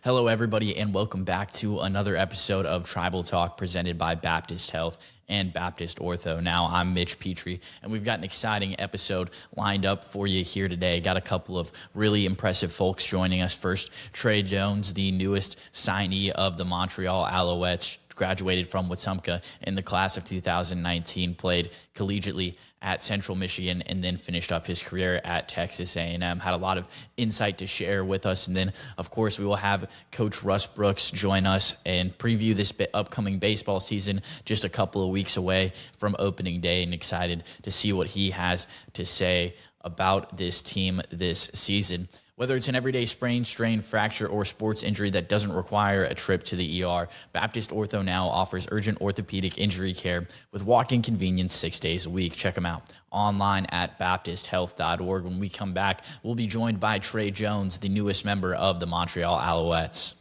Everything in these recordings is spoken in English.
Hello, everybody, and welcome back to another episode of Tribal Talk presented by Baptist Health and Baptist Ortho. Now, I'm Mitch Petrie, and we've got an exciting episode lined up for you here today. Got a couple of really impressive folks joining us. First, Trey Jones, the newest signee of the Montreal Alouettes, graduated from Wetumpka in the class of 2019, played collegiately at Central Michigan, and then finished up his career at Texas A&M. Had a lot of insight to share with us. And then, of course, we will have Coach Russ Brooks join us and preview this upcoming baseball season, just a couple of weeks away from opening day, and excited to see what he has to say about this team this season. Whether it's an everyday sprain, strain, fracture, or sports injury that doesn't require a trip to the ER, Baptist Ortho now offers urgent orthopedic injury care with walk-in convenience 6 days a week. Check them out online at baptisthealth.org. When we come back, we'll be joined by Trey Jones, the newest member of the Montreal Alouettes.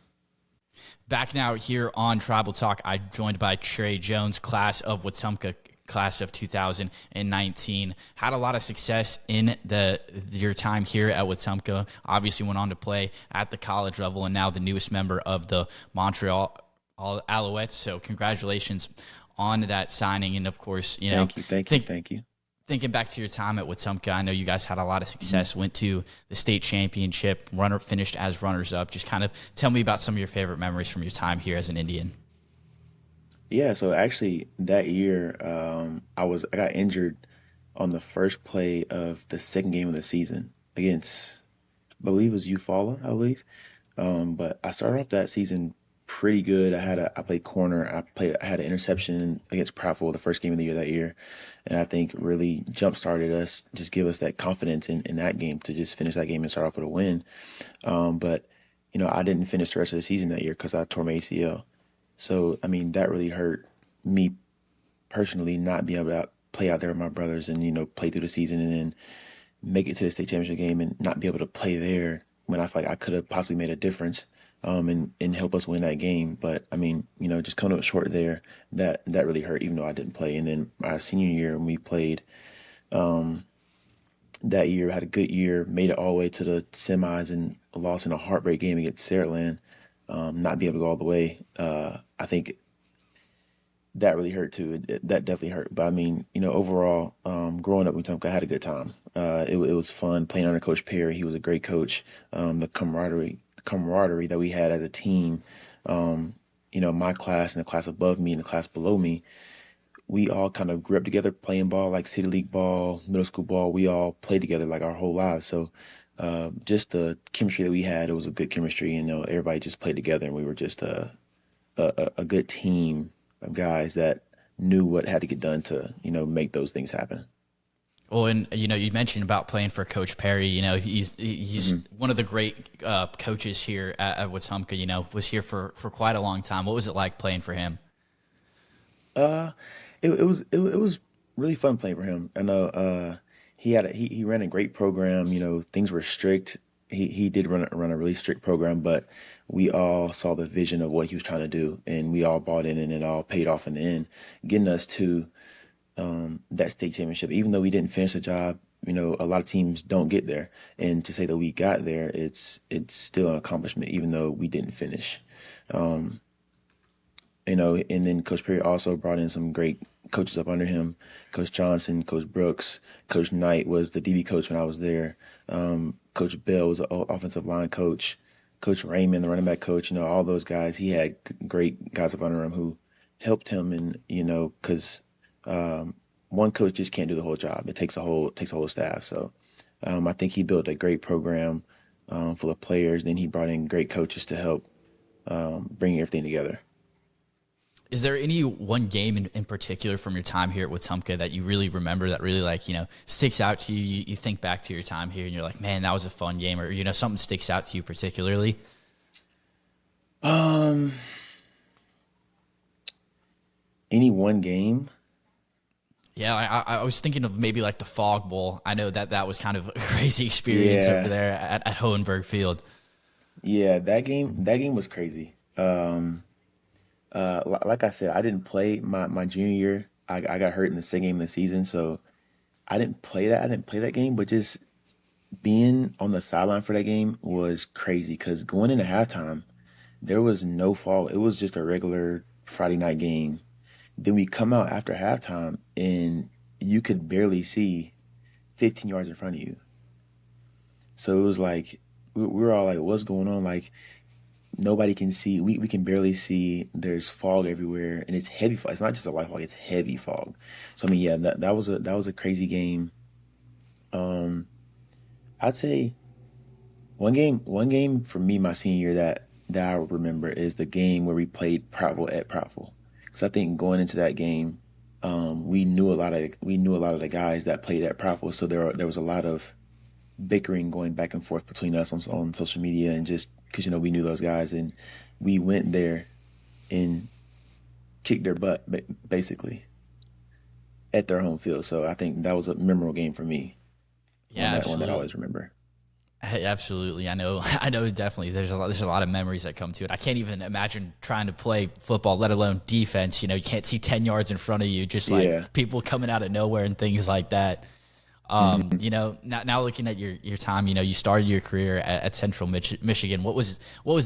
Back now here on Tribal Talk, I'm joined by Trey Jones, class of Wetumpka, class of 2019. Had a lot of success in your time here at Wetumpka. Obviously went on to play at the college level, and now the newest member of the Montreal Alouettes. So congratulations on that signing. And of course, thank you. Thinking back to your time at Wetumpka, I know you guys had a lot of success, went to the state championship, finished as runners-up. Just kind of tell me about some of your favorite memories from your time here as an Indian. Yeah, so actually that year, I got injured on the first play of the second game of the season against, I believe it was Eufaula, I believe. But I started off that season pretty good. I played corner. I had an interception against Prattville the first game of the year that year, and I think really jump started us, just give us that confidence in that game to just finish that game and start off with a win. But I didn't finish the rest of the season that year because I tore my ACL. So, I mean, that really hurt me personally, not being able to play out there with my brothers and, play through the season and then make it to the state championship game and not be able to play there when I feel like I could have possibly made a difference and help us win that game. But, I mean, just coming up short there, that really hurt, even though I didn't play. And then our senior year, when we played that year, had a good year, made it all the way to the semis and lost in a heartbreak game against Saraland. Not being able to go all the way, I think that really hurt too. That definitely hurt. But I mean, overall, growing up in Wetumpka, I had a good time. It was fun playing under Coach Perry. He was a great coach. The camaraderie that we had as a team, my class and the class above me and the class below me, we all kind of grew up together playing ball, like city league ball, middle school ball. We all played together like our whole lives. So just the chemistry that we had, it was a good chemistry. Everybody just played together, and we were just a good team of guys that knew what had to get done to, make those things happen. Well, and you mentioned about playing for Coach Perry. He's one of the great coaches here at Wetumpka. Was here for quite a long time. What was it like playing for him? It was really fun playing for him. I know he ran a great program. Things were strict. He did run a really strict program, but we all saw the vision of what he was trying to do, and we all bought in, and it all paid off in the end, getting us to that state championship. Even though we didn't finish the job, a lot of teams don't get there, and to say that we got there, it's still an accomplishment, even though we didn't finish. And then Coach Perry also brought in some great coaches up under him. Coach Johnson, Coach Brooks, Coach Knight was the DB coach when I was there. Coach Bell was the offensive line coach. Coach Raymond, the running back coach. All those guys. He had great guys up under him who helped him, and because one coach just can't do the whole job. It takes a whole staff. So I think he built a great program full of players. Then he brought in great coaches to help bring everything together. Is there any one game in particular from your time here at Wetumpka that you really remember that really sticks out to you? You think back to your time here and you're like, man, that was a fun game, or something sticks out to you particularly? Any one game? Yeah, I was thinking of maybe like the Fog Bowl. I know that was kind of a crazy experience over there at Hohenberg Field. Yeah, that game was crazy. Like I said, I didn't play my junior year. I got hurt in the second game of the season, so I didn't play that game. But just being on the sideline for that game was crazy because going into halftime, There was no fog. It was just a regular Friday night game. Then we come out after halftime and you could barely see 15 yards in front of you. So it was like we were all like, "What's going on?" Like nobody can see. We can barely see. There's fog everywhere, and it's heavy fog. It's not just a light fog; it's heavy fog. So I mean, yeah, that was a crazy game. Um, I'd say one game for me my senior year that I remember is the game where we played Prattville at Prattville. Because I think going into that game, we knew a lot of the guys that played at Prattville, so there was a lot of bickering going back and forth between us on social media and just because we knew those guys and we went there and kicked their butt basically at their home field. So I think that was a memorable game for me. Yeah, One that I absolutely. always remember. Hey, absolutely. I know. I know. Definitely. There's a lot of memories that come to it. I can't even imagine trying to play football, let alone defense. You can't see 10 yards in front of you, just Yeah. like people coming out of nowhere and things like that. hmm Now looking at your time, you started your career at Central Michigan. What was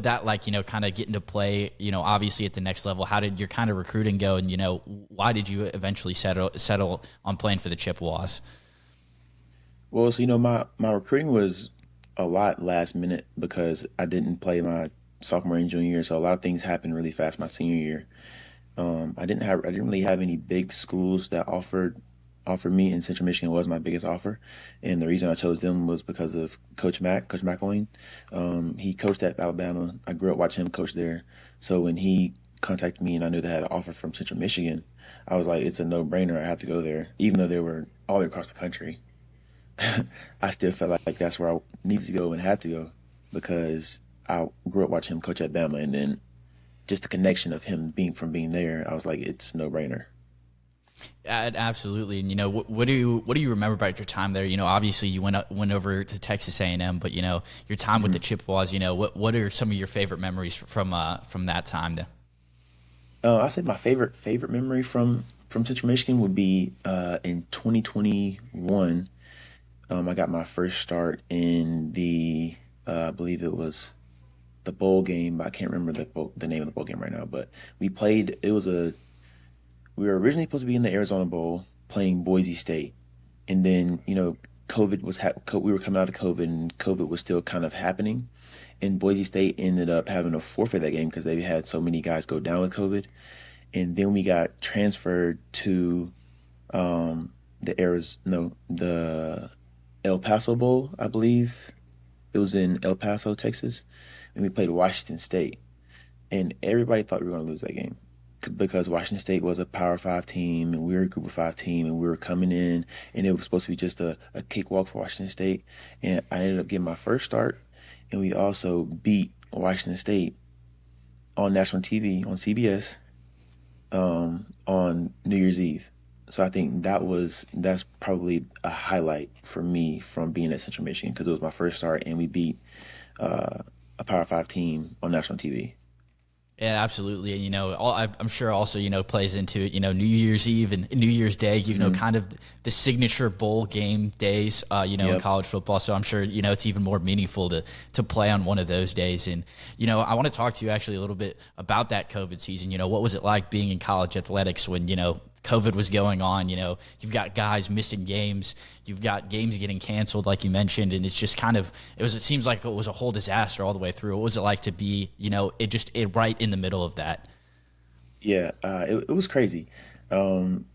that like? Kind of getting to play. Obviously at the next level. How did your kind of recruiting go? And why did you eventually settle on playing for the Chippewas? Well, so my recruiting was a lot last minute because I didn't play my sophomore and junior year, so a lot of things happened really fast my senior year. I didn't really have any big schools that offered me, and Central Michigan was my biggest offer. And the reason I chose them was because of Coach McElwain. He coached at Alabama. I grew up watching him coach there. So when he contacted me and I knew they had an offer from Central Michigan, I was like, it's a no-brainer. I have to go there, even though they were all across the country. I still felt like that's where I needed to go and had to go because I grew up watching him coach at Bama, and then just the connection of him being there, I was like, it's no brainer. Absolutely. And what do you remember about your time there? Obviously you went over to Texas A&M, but your time with the hmm Chippewas. What are some of your favorite memories from that time? There? I said my favorite memory from Central Michigan would be in 2021. I got my first start in I believe it was the bowl game. But I can't remember the name of the bowl game right now. But we played. We were originally supposed to be in the Arizona Bowl playing Boise State, and then we were coming out of COVID, and COVID was still kind of happening. And Boise State ended up having to forfeit that game because they had so many guys go down with COVID. And then we got transferred to the El Paso Bowl, I believe. It was in El Paso, Texas, and we played Washington State. And everybody thought we were going to lose that game because Washington State was a Power Five team and we were a Group of Five team and we were coming in and it was supposed to be just a cakewalk for Washington State. And I ended up getting my first start and we also beat Washington State on national TV on CBS on New Year's Eve. So I think that's probably a highlight for me from being at Central Michigan because it was my first start and we beat uh, a Power Five team on national TV. Yeah, absolutely. And I'm sure also plays into it. New Year's Eve and New Year's Day. hmm Kind of the signature bowl game days. In Yep. college football. So I'm sure it's even more meaningful to play on one of those days. And I want to talk to you actually a little bit about that COVID season. What was it like being in college athletics when COVID was going on? You've got guys missing games. You've got games getting canceled, like you mentioned, and it's just kind of it seems like it was a whole disaster all the way through. What was it like to be, it right in the middle of that? Yeah, it was crazy. Um,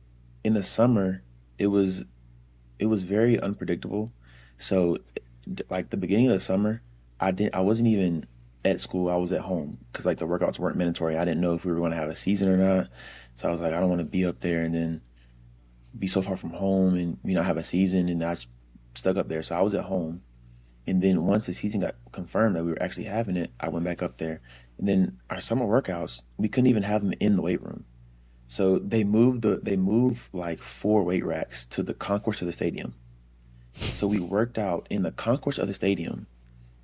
in the summer, it was it was very unpredictable. So, like the beginning of the summer, I wasn't even at school. I was at home because like the workouts weren't mandatory. I didn't know if we were going to have a season or not. So I was like, I don't want to be up there and then be so far from home and not have a season. And stuck up there. So I was at home. And then once the season got confirmed that we were actually having it, I went back up there. And then our summer workouts, we couldn't even have them in the weight room. So they moved like four weight racks to the concourse of the stadium. So we worked out in the concourse of the stadium,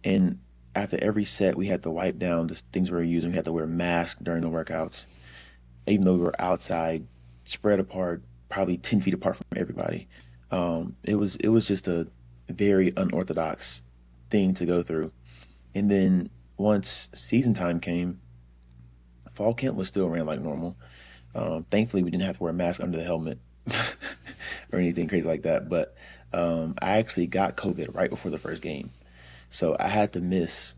and after every set, we had to wipe down the things we were using. We had to wear masks during the workouts, even though we were outside, spread apart, probably 10 feet apart from everybody. It was just a very unorthodox thing to go through. And then once season time came, fall camp was still ran like normal. Thankfully, we didn't have to wear a mask under the helmet or anything crazy like that. But I actually got COVID right before the first game. So I had to miss,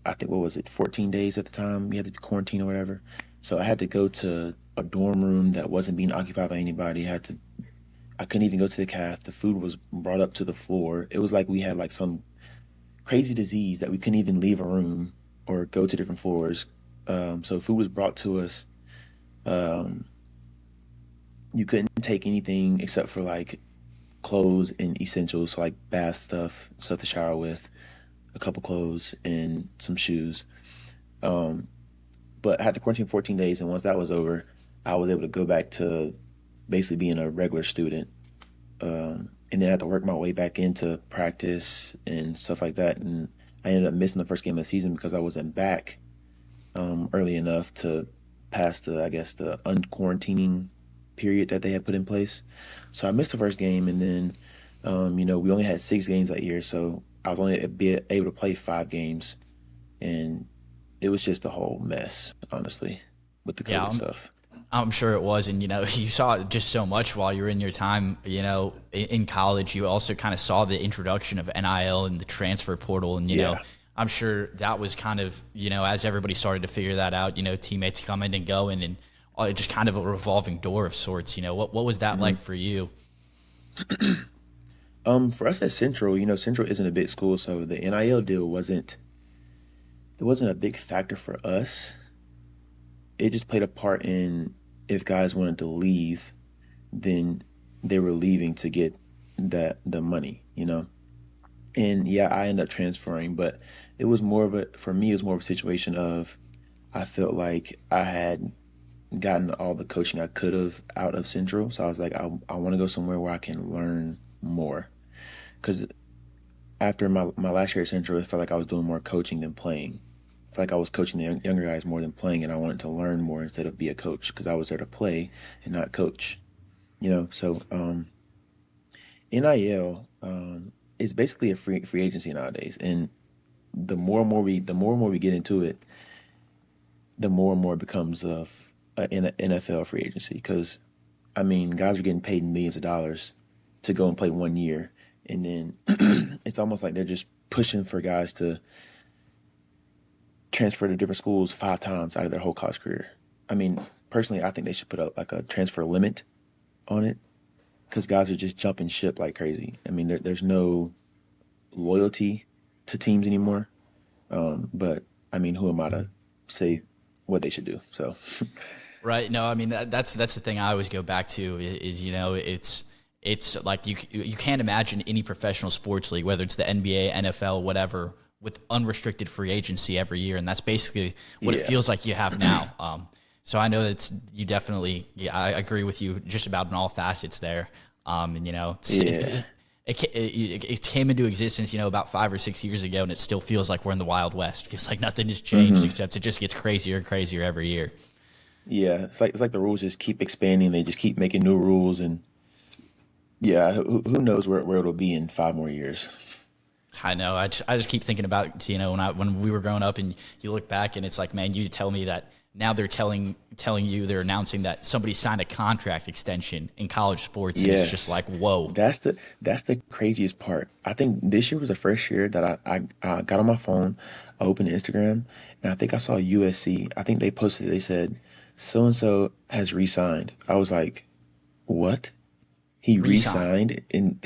I think, what was it, 14 days at the time? You had to quarantine or whatever. So I had to go to a dorm room that wasn't being occupied by anybody. I couldn't even go to the caf. The food was brought up to the floor. It was like we had like some crazy disease that we couldn't even leave a room or go to different floors. So food was brought to us. Um, you couldn't take anything except for like clothes and essentials, so like bath stuff to shower with, a couple clothes and some shoes. Um, but I had to quarantine 14 days, and once that was over, I was able to go back to basically being a regular student. And then I had to work my way back into practice and stuff like that. And I ended up missing the first game of the season because I wasn't back early enough to pass I guess, the unquarantining period that they had put in place. So I missed the first game, and then, we only had 6 games that year, so I was only able to play 5 games, and it was just a whole mess, honestly, with the Yeah, COVID stuff. I'm sure it was, and you saw it just so much while you were in your time, in college. You also kind of saw the introduction of NIL and the transfer portal, and Yeah. I'm sure that was kind of as everybody started to figure that out, teammates coming and going, and just kind of a revolving door of sorts. What was that hmm like for you? For us at Central, Central isn't a big school, so the NIL deal wasn't a big factor for us. It just played a part in if guys wanted to leave, then they were leaving to get the money. And yeah, I ended up transferring, but it was more of a for me it was more of a situation of I felt like I had gotten all the coaching I could have out of Central, so I was like I want to go somewhere where I can learn more. Because after my last year at Central, it felt like I was doing more coaching than playing. I felt like I was coaching the younger guys more than playing, and I wanted to learn more instead of be a coach because I was there to play and not coach. So NIL is basically a free agency nowadays, and the more and more we get into it, the more and more it becomes of an NFL free agency. Because I mean, guys are getting paid millions of dollars to go and play 1 year, and then it's almost like they're just pushing for guys to transfer to different schools 5 times out of their whole college career. I mean, personally, I think they should put like a transfer limit on it because guys are just jumping ship like crazy. I mean, there's no loyalty to teams anymore. But I mean, who am I to say what they should do? So, Right. No, I mean that's the thing I always go back to is it's like you can't imagine any professional sports league, whether it's the NBA, NFL, whatever, with unrestricted free agency every year, and that's basically what it yeah. feels like you have now. So I know that you definitely, yeah, I agree with you just about in all facets there. And Yeah. it came into existence, about 5 or 6 years ago, and it still feels like we're in the Wild West. It feels like nothing has changed, hmm except it just gets crazier and crazier every year. Yeah. It's like the rules just keep expanding. They just keep making new rules, and yeah, who knows where it'll be in 5 more years? I know. I just keep thinking about when we were growing up, and you look back, and it's like, man, you tell me that now they're telling you they're announcing that somebody signed a contract extension in college sports, and it's just Yes. like, whoa. That's the craziest part. I think this year was the first year that I got on my phone, I opened Instagram, and I think I saw USC. I think they posted, they said, so and so has re-signed. I was like, what? He Resigned. re-signed? And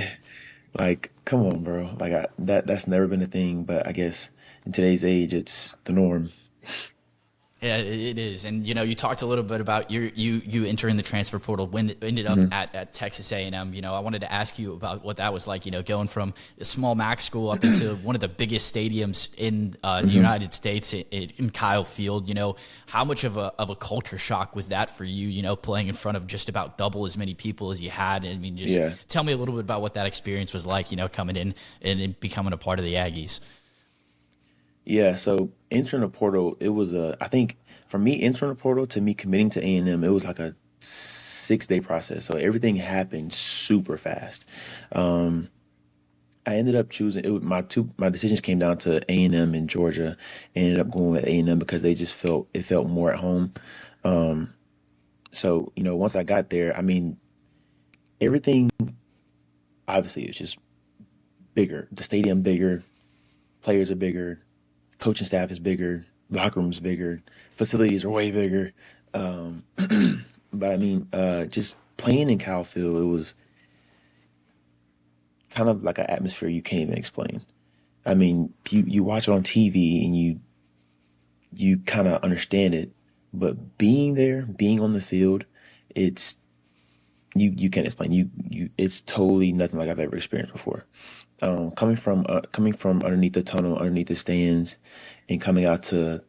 like, come on, bro. Like that's never been a thing, but I guess in today's age, it's the norm. Yeah, it is. And you talked a little bit about you entering the transfer portal when it ended up hmm at Texas A&M. I wanted to ask you about what that was like, going from a small MAC school up into one of the biggest stadiums in the hmm United States in Kyle Field. How much of a culture shock was that for you, playing in front of just about double as many people as you had? I mean, just Yeah. tell me a little bit about what that experience was like, coming in and becoming a part of the Aggies. Yeah, so entering the portal, it was I think for me entering the portal to me committing to A&M, it was like a 6 day process. So everything happened super fast. Um, I ended up choosing it. My decisions came down to A&M and Georgia. I ended up going with A&M because they just felt more at home. Um, so once I got there, I mean, everything obviously is just bigger. The stadium bigger, players are bigger, coaching staff is bigger, locker rooms bigger, facilities are way bigger. Um, but I mean, just playing in Cal Field, it was kind of like an atmosphere you can't even explain. I mean, you watch it on TV and you kind of understand it, but being there, being on the field, it's you can't explain. You it's totally nothing like I've ever experienced before. Coming from underneath the tunnel, underneath the stands, and coming out to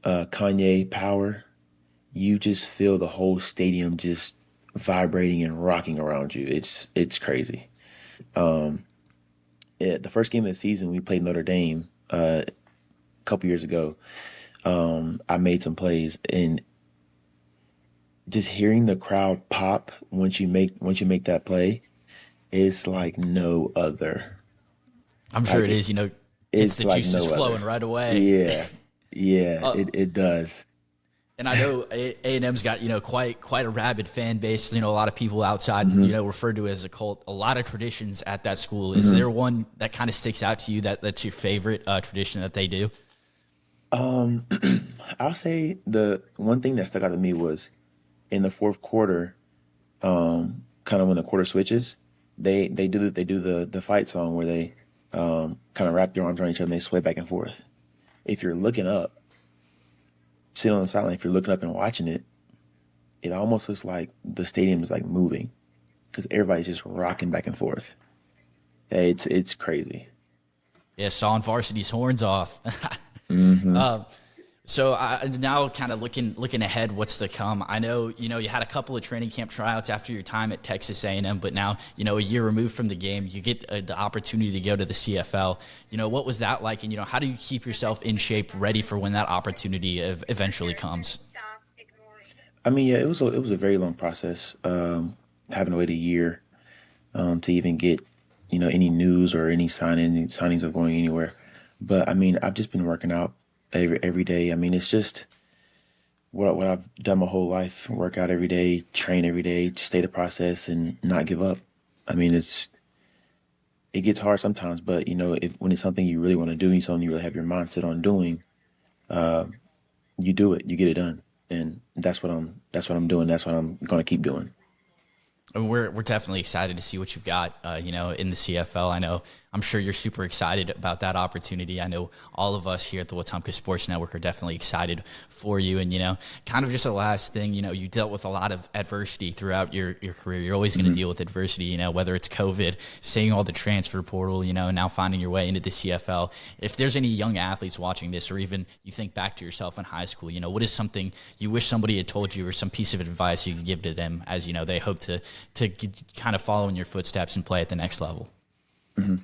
Kanye Power, you just feel the whole stadium just vibrating and rocking around you. It's crazy. Um, the first game of the season, we played Notre Dame a couple years ago. I made some plays, and just hearing the crowd pop once you make that play, it's like no other. I'm sure Like it is. Gets it's the like juices no flowing other. right away. Yeah, yeah, Uh, it does. and I know A&M's got quite a rabid fan base. A lot of people outside hmm referred to as a cult. A lot of traditions at that school. Is hmm there one that kind of sticks out to you that's your favorite tradition that they do? Um, I'll say the one thing that stuck out to me was in the fourth quarter, kind of when the quarter switches, they do the fight song where they kind of wrap your arms around each other and they sway back and forth. If you're looking up, sitting on the sideline, if you're looking up and watching it, it almost looks like the stadium is like moving because everybody's just rocking back and forth. Yeah, it's crazy. Yeah, sawing varsity's horns off. hmm um, So now, kind of looking ahead, what's to come? I know you had a couple of training camp tryouts after your time at Texas A&M, but now a year removed from the game, you get the opportunity to go to the CFL. What was that like? And how do you keep yourself in shape, ready for when that opportunity eventually comes? I mean, yeah, it was a very long process. Having to wait a year to even get any news or any signings of going anywhere. But I mean, I've just been working out every day. I mean, it's just what I've done my whole life: work out every day, train every day, stay the process, and not give up. I mean, it gets hard sometimes, but if when it's something you really want to do, and something you really have your mindset on doing, uh, you do it, you get it done, and that's what I'm doing. That's what I'm gonna keep doing. I mean, we're definitely excited to see what you've got, in the CFL. I'm sure you're super excited about that opportunity. I know all of us here at the Wetumpka Sports Network are definitely excited for you. And, kind of just a last thing, you dealt with a lot of adversity throughout your career. You're always going to hmm deal with adversity, whether it's COVID, seeing all the transfer portal, now finding your way into the CFL. If there's any young athletes watching this, or even you think back to yourself in high school, what is something you wish somebody had told you, or some piece of advice you could give to them as, they hope to kind of follow in your footsteps and play at the next level? hmm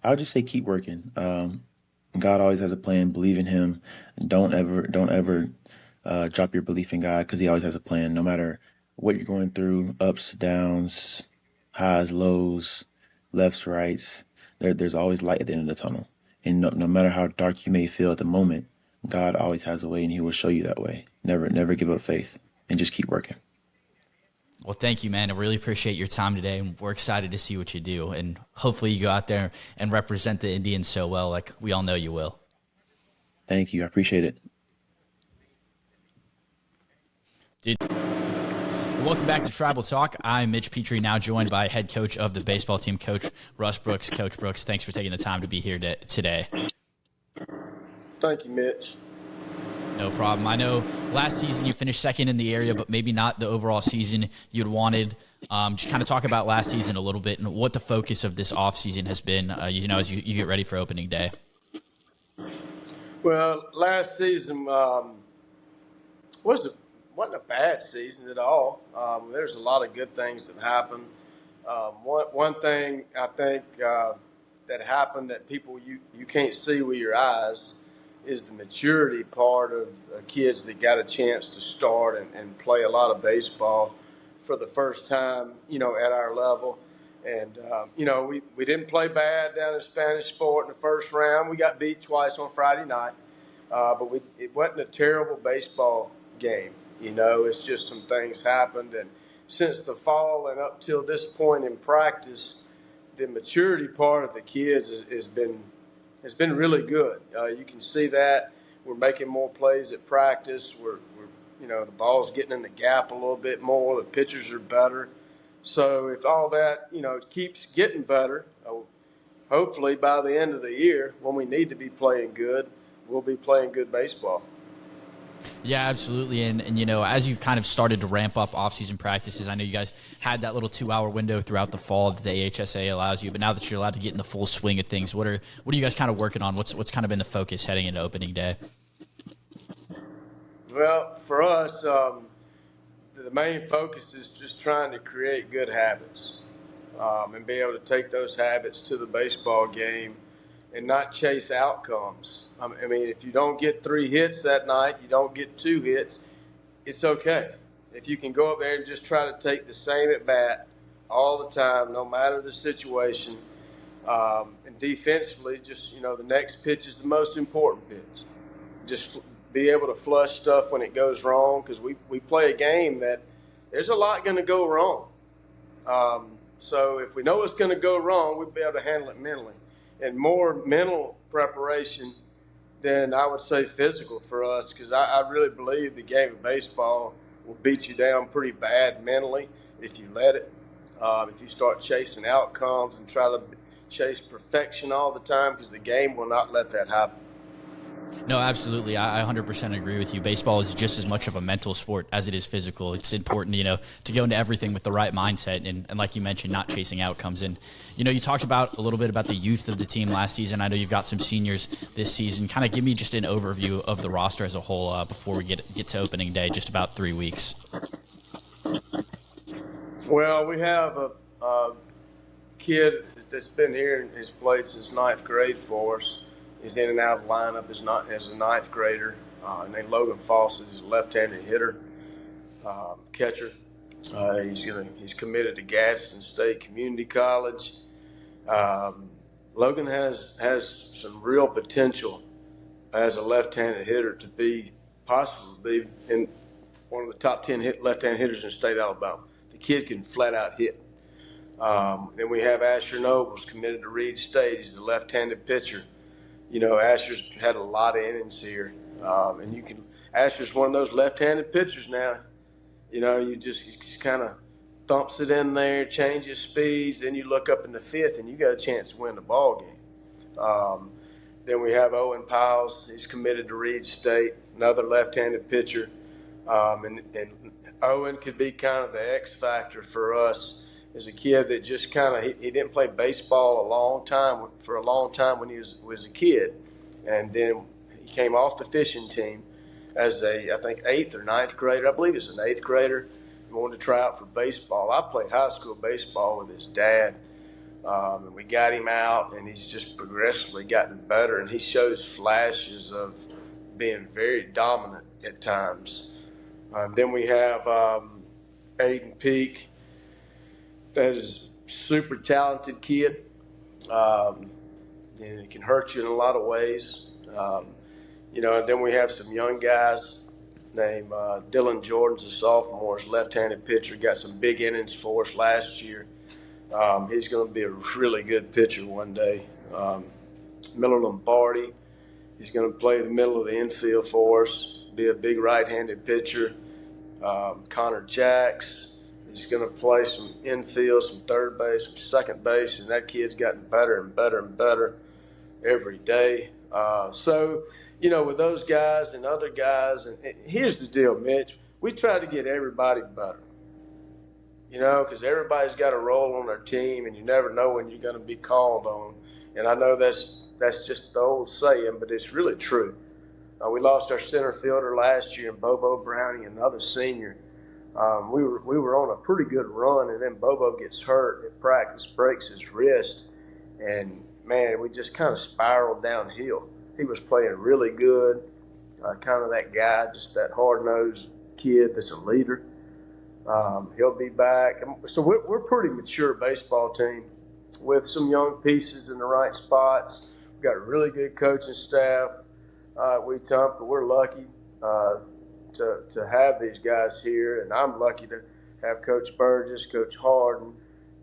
I'll just say keep working. God always has a plan. Believe in Him. Don't ever drop your belief in God because He always has a plan. No matter what you're going through, ups, downs, highs, lows, lefts, rights, there's always light at the end of the tunnel. And no matter how dark you may feel at the moment, God always has a way, and He will show you that way. Never give up faith, and just keep working. Well, thank you, man. I really appreciate your time today, and we're excited to see what you do. And hopefully, you go out there and represent the Indians so well, like we all know you will. Thank you. I appreciate it. Dude, welcome back to Tribal Talk. I'm Mitch Petrie, now joined by head coach of the baseball team, Coach Russ Brooks. Coach Brooks, thanks for taking the time to be here today. Thank you, Mitch. No problem. I know last season you finished second in the area, but maybe not the overall season you'd wanted. Just kind of talk about last season a little bit and what the focus of this offseason has been, as you get ready for opening day. Well, last season was wasn't a bad season at all. There's a lot of good things that happened. One thing I think that happened that people you can't see with your eyes is the maturity part of kids that got a chance to start and play a lot of baseball for the first time, at our level. And, we didn't play bad down in Spanish Fort in the first round. We got beat twice on Friday night. But it wasn't a terrible baseball game. It's just some things happened. And since the fall and up till this point in practice, the maturity part of the kids has been really good. You can see that we're making more plays at practice. We're the ball's getting in the gap a little bit more. The pitchers are better. So if all that keeps getting better, hopefully by the end of the year, when we need to be playing good, we'll be playing good baseball. Yeah, absolutely. And as you've kind of started to ramp up off-season practices, I know you guys had that little 2-hour window throughout the fall that the AHSA allows you, but now that you're allowed to get in the full swing of things, what are you guys kind of working on? What's kind of been the focus heading into opening day? Well, for us, the main focus is just trying to create good habits and be able to take those habits to the baseball game and not chase outcomes. I mean, if you don't get 3 hits that night, you don't get 2 hits, it's okay. If you can go up there and just try to take the same at bat all the time, no matter the situation, and defensively, just the next pitch is the most important pitch. Just be able to flush stuff when it goes wrong, because we play a game that there's a lot going to go wrong. So if we know it's going to go wrong, we'll be able to handle it mentally. And more mental preparation than I would say physical for us, because I really believe the game of baseball will beat you down pretty bad mentally if you let it. If you start chasing outcomes and try to chase perfection all the time, because the game will not let that happen. No, absolutely. I 100% agree with you. Baseball is just as much of a mental sport as it is physical. It's important, to go into everything with the right mindset and like you mentioned, not chasing outcomes. And, you talked about a little bit about the youth of the team last season. I know you've got some seniors this season. Kind of give me just an overview of the roster as a whole before we get to opening day, just about 3 weeks. Well, we have a kid that's been here and has played since 9th grade for us. He's in and out of the lineup as a 9th grader. Named Logan Fawcett. He's a left-handed hitter, catcher. He's committed to Gadsden State Community College. Logan has some real potential as a left-handed hitter to be possibly in one of the top 10 left-handed hitters in the state of Alabama. The kid can flat out hit. Then we have Asher Nobles committed to Reed State. He's the left-handed pitcher. Asher's had a lot of innings here, and Asher's one of those left-handed pitchers now. He just kind of thumps it in there, changes speeds, then you look up in the 5th, and you got a chance to win the ball game. Then we have Owen Piles. He's committed to Reed State, another left-handed pitcher, and Owen could be kind of the X factor for us. As a kid that just kind of he didn't play baseball for a long time when he was a kid, and then he came off the fishing team as I think 8th or 9th grader. I believe he's an 8th grader. He wanted to try out for baseball. I played high school baseball with his dad, and we got him out, and he's just progressively gotten better, and he shows flashes of being very dominant at times. Then we have Aiden Peak. That is a super talented kid. And it can hurt you in a lot of ways. And then we have some young guys named Dylan Jordan's a sophomore, is a left-handed pitcher, got some big innings for us last year. He's going to be a really good pitcher one day. Miller Lombardi, he's going to play the middle of the infield for us, be a big right-handed pitcher. Connor Jacks, he's going to play some infield, some third base, some second base, and that kid's gotten better and better and better every day. So, with those guys and other guys, and here's the deal, Mitch. We try to get everybody better, because everybody's got a role on their team, and you never know when you're going to be called on. And I know that's just the old saying, but it's really true. We lost our center fielder last year, Bobo Browning, another senior. We were on a pretty good run, and then Bobo gets hurt at practice, breaks his wrist, and man, we just kind of spiraled downhill. He was playing really good, kind of that guy, just that hard-nosed kid that's a leader. He'll be back. So we're a pretty mature baseball team with some young pieces in the right spots. We've got a really good coaching staff. But we're lucky to have these guys here, and I'm lucky to have Coach Burgess, Coach Harden,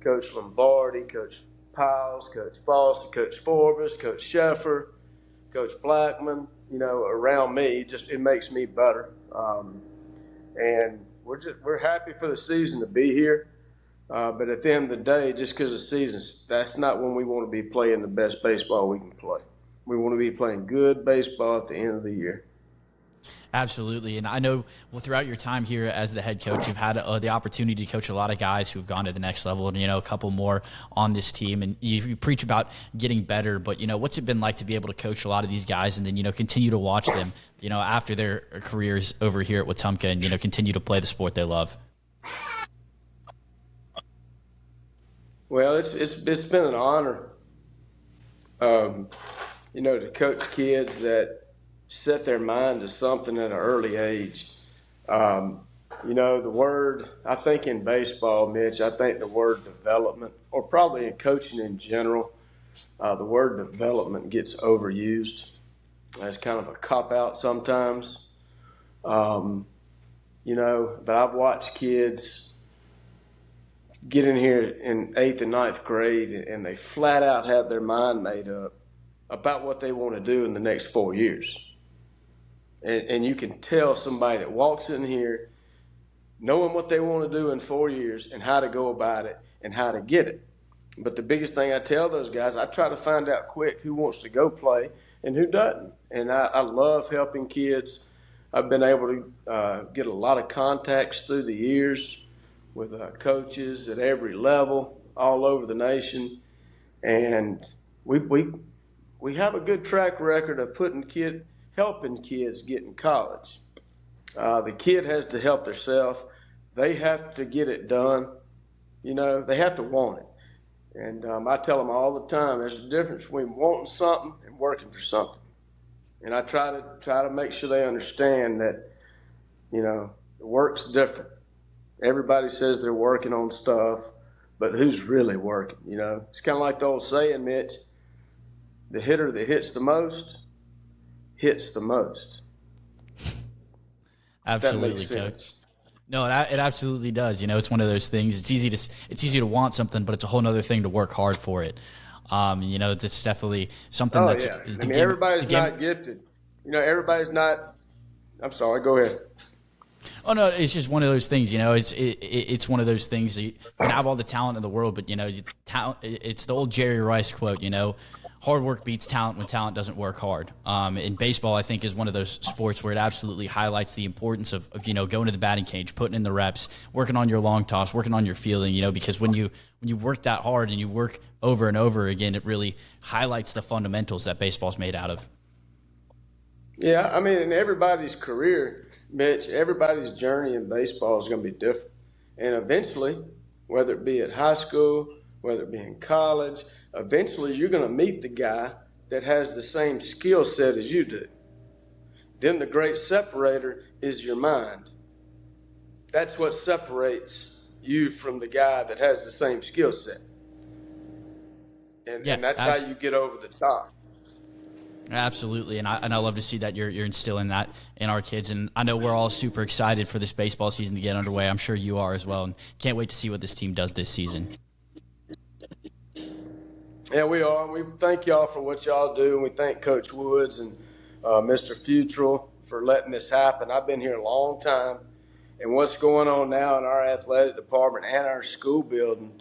Coach Lombardi, Coach Piles, Coach Foster, Coach Forbes, Coach Sheffer, Coach Blackman. Around me, just it makes me better. And we're happy for the season to be here. But at the end of the day, just because the season's, that's not when we want to be playing the best baseball we can play. We want to be playing good baseball at the end of the year. Absolutely. And I know, well, throughout your time here as the head coach, you've had the opportunity to coach a lot of guys who've gone to the next level and, a couple more on this team. And you preach about getting better, but, what's it been like to be able to coach a lot of these guys and then, continue to watch them, after their careers over here at Wetumpka and, continue to play the sport they love? Well, it's been an honor, to coach kids that set their mind to something at an early age. The word, I think in baseball, Mitch, I think the word development, or probably in coaching in general, the word development gets overused as kind of a cop-out sometimes. But I've watched kids get in here in 8th and 9th grade and they flat out have their mind made up about what they want to do in the next 4 years. And you can tell somebody that walks in here knowing what they want to do in 4 years and how to go about it and how to get it. But the biggest thing I tell those guys, I try to find out quick who wants to go play and who doesn't. And I love helping kids. I've been able to get a lot of contacts through the years with coaches at every level all over the nation. And we have a good track record of helping kids get in college. The kid has to help themselves. They have to get it done. They have to want it. And I tell them all the time, there's a difference between wanting something and working for something. And I try to make sure they understand that, the work's different. Everybody says they're working on stuff, but who's really working? It's kind of like the old saying, Mitch, the hitter that hits the most hits the most. Absolutely, Coach. No, it absolutely does. It's one of those things. It's easy to want something, but it's a whole other thing to work hard for it. That's definitely something that's. Yeah. Everybody's not gifted. Everybody's not. I'm sorry. Go ahead. Oh no, it's just one of those things. It's one of those things. That you can have all the talent in the world, but talent. It's the old Jerry Rice quote. Hard work beats talent when talent doesn't work hard. In baseball, I think, is one of those sports where it absolutely highlights the importance of going to the batting cage, putting in the reps, working on your long toss, working on your fielding. Because when you work that hard and you work over and over again, it really highlights the fundamentals that baseball's made out of. Yeah, in everybody's career, Mitch, everybody's journey in baseball is going to be different. And eventually, whether it be at high school, whether it be in college, eventually you're going to meet the guy that has the same skill set as you do. Then the great separator is your mind. That's what separates you from the guy that has the same skill set. And that's how you get over the top. Absolutely, and I love to see that you're instilling that in our kids, and I know we're all super excited for this baseball season to get underway. I'm sure you are as well, and can't wait to see what this team does this season. Yeah, we are. We thank y'all for what y'all do, and we thank Coach Woods and Mr. Futrell for letting this happen. I've been here a long time, and what's going on now in our athletic department and our school building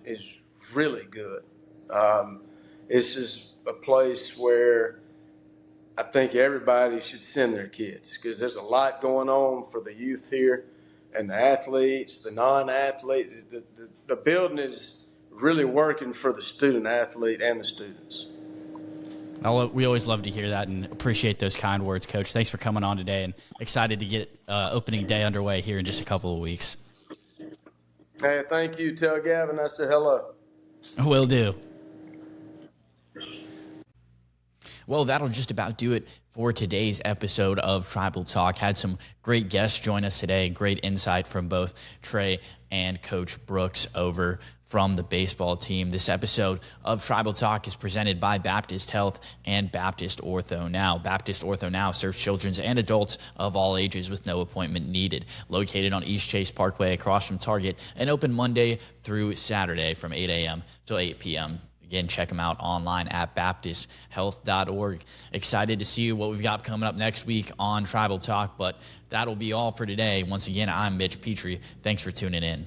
is really good. It's just a place where I think everybody should send their kids because there's a lot going on for the youth here and the athletes, the non-athletes. The building is really working for the student athlete and the students. We always love to hear that and appreciate those kind words, Coach. Thanks for coming on today, and excited to get opening day underway here in just a couple of weeks. Hey, thank you. Tell Gavin I said hello. Will do. Well, that'll just about do it for today's episode of Tribal Talk. Had some great guests join us today. Great insight from both Trey and Coach Brooks over from the baseball team. This episode of Tribal Talk is presented by Baptist Health and Baptist Ortho Now. Baptist Ortho Now serves children and adults of all ages with no appointment needed. Located on East Chase Parkway across from Target and open Monday through Saturday from 8 a.m. till 8 p.m. Again, check them out online at baptisthealth.org. Excited to see what we've got coming up next week on Tribal Talk, but that'll be all for today. Once again, I'm Mitch Petrie. Thanks for tuning in.